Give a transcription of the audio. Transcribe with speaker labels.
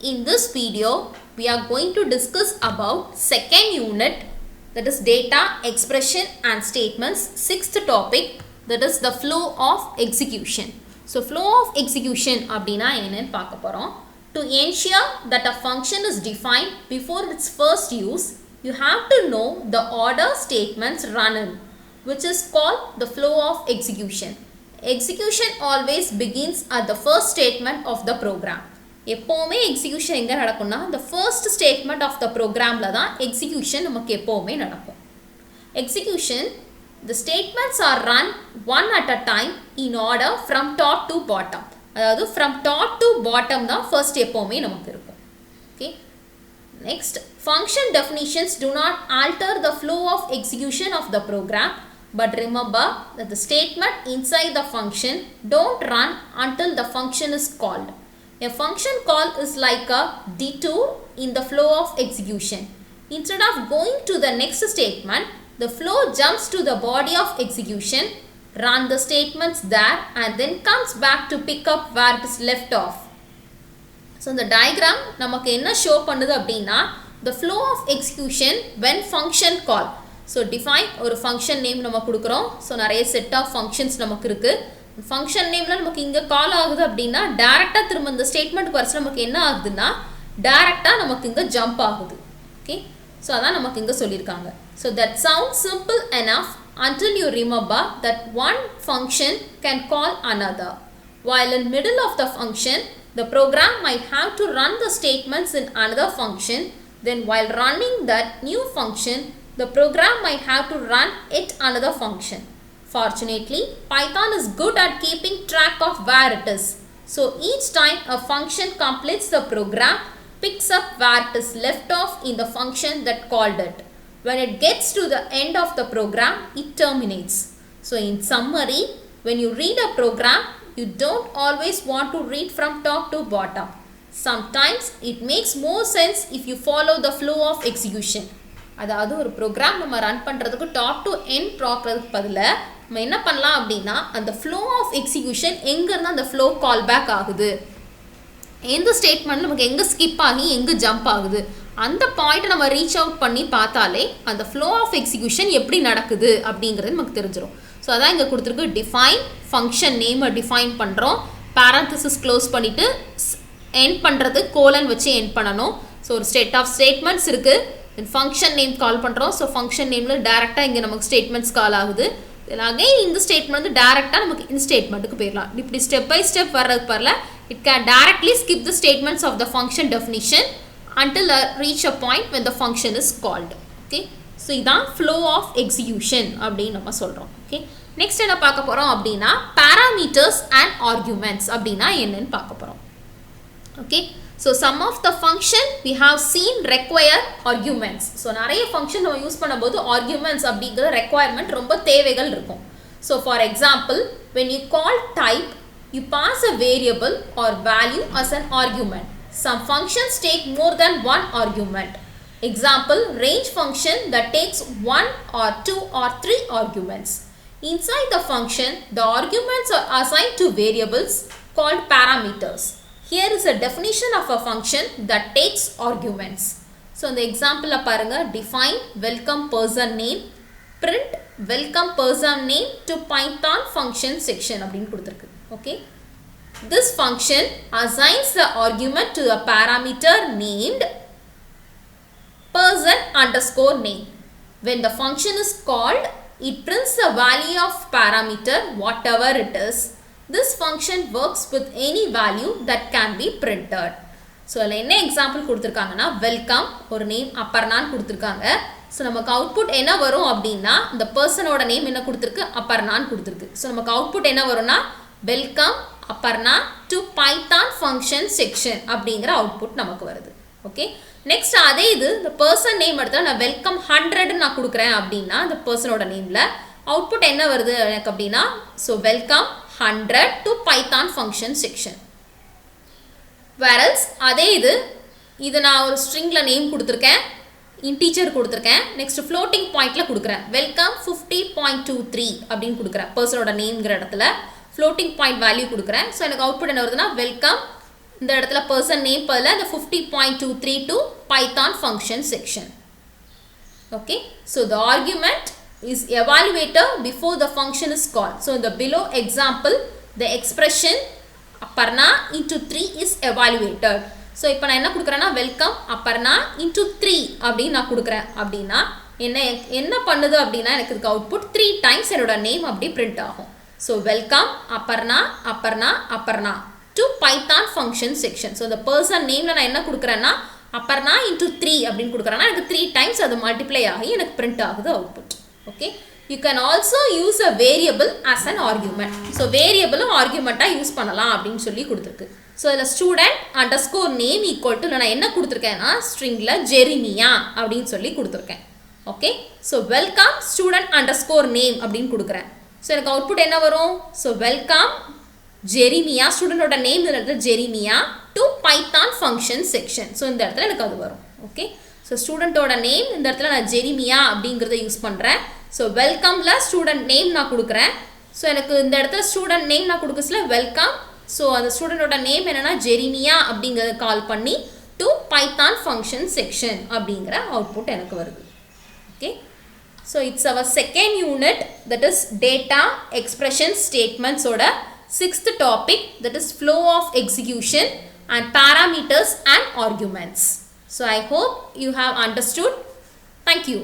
Speaker 1: In this video, we are going to discuss about second unit, that is data, expression and statements. Sixth topic, that is the flow of execution. So flow of execution அப்படினா என்னன்னு பார்க்க போறோம். To ensure that a function is defined before its first use, you have to know the order statements run in, which is called the flow of execution. Execution always begins at the first statement of the program. எப்போவுமே execution எங்கே நடக்கும்னா the first statement of the programல தான் execution நமக்கு எப்போவுமே நடக்கும். Execution, the statements are run one at a time in order from top to bottom. அதாவது from top to bottom தான் first எப்போவுமே நமக்கு இருக்கும். Okay. Next, function definitions do not alter the flow of execution of the program, but remember that the statement inside the function don't run until the function is called. A function call is like a detour in the flow of execution. Instead of going to the next statement, the flow jumps to the body of execution, run the statements there and then comes back to pick up where it is left off. So the diagram நமக்கு என்ன show பண்ணுது அப்படின்னா the flow of execution when function call. So define ஒரு function name நம்ம கொடுக்குறோம். So நிறைய set of functions நமக்கு இருக்கு. ஃபங்க்ஷன் நேம்ல நமக்கு இங்கே கால் ஆகுது அப்படின்னா டேரெக்டாக திரும்ப இந்த ஸ்டேட்மெண்ட்டுக்கு வரைச்சு நமக்கு என்ன ஆகுதுன்னா டேரெக்டாக நமக்கு இங்கே ஜம்ப் ஆகுது. ஓகே, ஸோ அதான் நமக்கு இங்கே சொல்லியிருக்காங்க. So that sound simple enough until you remember that one function can call another. While in middle of the function, the program might have to run the statements in another function. Then while running that new function, the program might have to run it another function. Fortunately, Python is good at keeping track of where it is. So each time a function completes the program, picks up where it is left off in the function that called it. When it gets to the end of the program, it terminates. So in summary, when you read a program, you don't always want to read from top to bottom. Sometimes it makes more sense if you follow the flow of execution. அதாவது ஒரு program நம்ம run பண்ணுறதுக்கு top to end பார்க்குறதுக்கு பதிலாக நம்ம என்ன பண்ணலாம் அப்படின்னா அந்த ஃப்ளோ ஆஃப் எக்ஸிக்யூஷன் எங்கேருந்து அந்த ஃப்ளோ கால் பேக் ஆகுது, எந்த ஸ்டேட்மெண்ட்டில் நமக்கு எங்கே ஸ்கிப் ஆகி எங்கே ஜம்ப் ஆகுது, அந்த பாயிண்ட்டை நம்ம ரீச் அவுட் பண்ணி பார்த்தாலே அந்த ஃப்ளோ ஆஃப் எக்ஸிக்யூஷன் எப்படி நடக்குது அப்படிங்கிறது நமக்கு தெரிஞ்சிடும். ஸோ அதான் இங்கே கொடுத்துருக்கு. டிஃபைன் ஃபங்க்ஷன் நேமை டிஃபைன் பண்ணுறோம், பேரந்தசிஸ் க்ளோஸ் பண்ணிவிட்டு எண்ட் பண்ணுறது கோலன் வச்சு எண்ட் பண்ணணும். ஸோ ஒரு செட் ஆஃப் ஸ்டேட்மெண்ட்ஸ் இருக்குது. தென் ஃபங்க்ஷன் நேம் கால் பண்ணுறோம். ஸோ ஃபங்க்ஷன் நேமில் டேரெக்டாக இங்கே நமக்கு ஸ்டேட்மெண்ட்ஸ் கால் ஆகுது. தென் அகைன் இந்த ஸ்டேட்மெண்ட் வந்து டேரெக்டாக நமக்கு இந்த ஸ்டேட்மெண்ட்டுக்கு போயிடலாம். இப்படி ஸ்டெப் பை ஸ்டெப் வர்றதுக்கு பரல it can directly skip the statements of the function definition until reach a point when the function is called. Okay, so இதான் ஃப்ளோ ஆஃப் எக்ஸிக்யூஷன் அப்படின்னு நம்ம சொல்கிறோம். ஓகே, நெக்ஸ்ட் என்ன பார்க்க போகிறோம் அப்படின்னா பேராமீட்டர்ஸ் அண்ட் ஆர்குமெண்ட்ஸ் அப்படின்னா என்னன்னு பார்க்க போகிறோம். Okay, so some of the function we have seen require arguments. So நிறைய function நம்ம யூஸ் பண்ணும்போது arguments அப்படிங்கிற requirement ரொம்ப தேவைகள் இருக்கும். So for example, when you call type, you pass a variable or value as an argument. Some functions take more than one argument. Example, range function that takes 1 or 2 or 3 arguments. Inside the function, the arguments are assigned to variables called parameters. Here is a definition of a function that takes arguments. So in the example parunga, define welcome person name, print welcome person name to Python function section அப்படினு கொடுத்திருக்கு. Okay, this function assigns the argument to a parameter named person underscore name. When the function is called, it prints the value of parameter whatever it is. This function works with any value that can be printed. So அதில் என்ன example கொடுத்துருக்காங்கன்னா welcome ஒரு name அப்பர்னான்னு கொடுத்துருக்காங்க. So நமக்கு output என்ன வரும் அப்படின்னா இந்த பர்சனோட நேம் என்ன கொடுத்துருக்கு, அப்பர்னான்னு கொடுத்துருக்கு. ஸோ நமக்கு அவுட்புட் என்ன வரும்னா welcome Aparna to Python function section அப்படிங்கிற அவுட்புட் நமக்கு வருது. ஓகே, நெக்ஸ்ட் அதே இது இந்த பர்சன் நேம் எடுத்தால் நான் வெல்கம் 100 நான் கொடுக்குறேன் அப்படின்னா இந்த பர்சனோட நேமில் அவுட்புட் என்ன வருது எனக்கு அப்படின்னா so welcome 100 to Python function section. Whereas அதே இது நான் ஒரு stringல நேம் கொடுத்துருக்கேன், இன்டீஜர் கொடுத்துருக்கேன், நெக்ஸ்ட் ஃப்ளோட்டிங் பாயிண்ட்ல கொடுக்குறேன் வெல்கம் 50.23 அப்படின்னு கொடுக்குறேன். பர்சனோட நேம்ங்கிற இடத்துல ஃப்ளோட்டிங் பாயிண்ட் வேல்யூ கொடுக்குறேன். ஸோ எனக்கு அவுட்புட் என்ன வருதுன்னா வெல்கம் இந்த இடத்துல person name பதிலா இந்த 50.23 to Python function section. Okay, so the argument is evaluator before the function is called. So in the below example, the expression Aparna into 3 is evaluated. So இப்போ நான் என்ன கொடுக்குறேன்னா welcome Aparna into 3 அப்படின்னு நான் கொடுக்குறேன். அப்படின்னா என்ன பண்ணுது அப்படின்னா எனக்கு இதுக்கு அவுட்புட் 3 times என்னோட நேம் அப்படி பிரிண்ட் ஆகும். So welcome Aparna Aparna Aparna to Python function section. So the person name நான் என்ன கொடுக்குறேன்னா Aparna into 3 அப்படின்னு கொடுக்குறேன்னா எனக்கு 3 times அது மல்டிப்ளை ஆகி எனக்கு பிரிண்ட் ஆகுது output. Okay, you can also use a variable as an argument. So variable ஆர்குமெண்ட்டா யூஸ் பண்ணலாம் அப்படின்னு சொல்லி கொடுத்துருக்கு. ஸோ இதில் student underscore name equal to நான் என்ன கொடுத்துருக்கேன்னா ஸ்ட்ரிங்கில் ஜெரிமியா அப்படின்னு சொல்லி கொடுத்துருக்கேன். Okay, so welcome student underscore name அப்படின்னு கொடுக்குறேன். ஸோ எனக்கு அவுட்புட் என்ன வரும்? ஸோ வெல்கம் ஜெரிமியா, ஸ்டூடெண்டோட நேம் இந்த இடத்துல Jeremiah to Python function section. So இந்த இடத்துல எனக்கு அது வரும். ஓகே, ஸோ ஸ்டூடெண்ட்டோட நேம் இந்த இடத்துல நான் ஜெரிமியா அப்படிங்கிறத யூஸ் பண்ணுறேன். ஸோ வெல்கமில் ஸ்டூடெண்ட் நேம் நான் கொடுக்குறேன். ஸோ எனக்கு இந்த இடத்துல ஸ்டூடெண்ட் நேம் நான் கொடுக்கல வெல்கம். ஸோ அந்த ஸ்டூடெண்டோட நேம் என்னென்னா ஜெரிமியா அப்படிங்கிறத கால் பண்ணி டு பைத்தான் ஃபங்க்ஷன் செக்ஷன் அப்படிங்கிற அவுட்புட் எனக்கு வருது. Okay, so it's our second unit, that is data expression ஸ்டேட்மெண்ட்ஸோட 6th topic, that is flow of execution and parameters and arguments. So I hope you have understood. Thank you.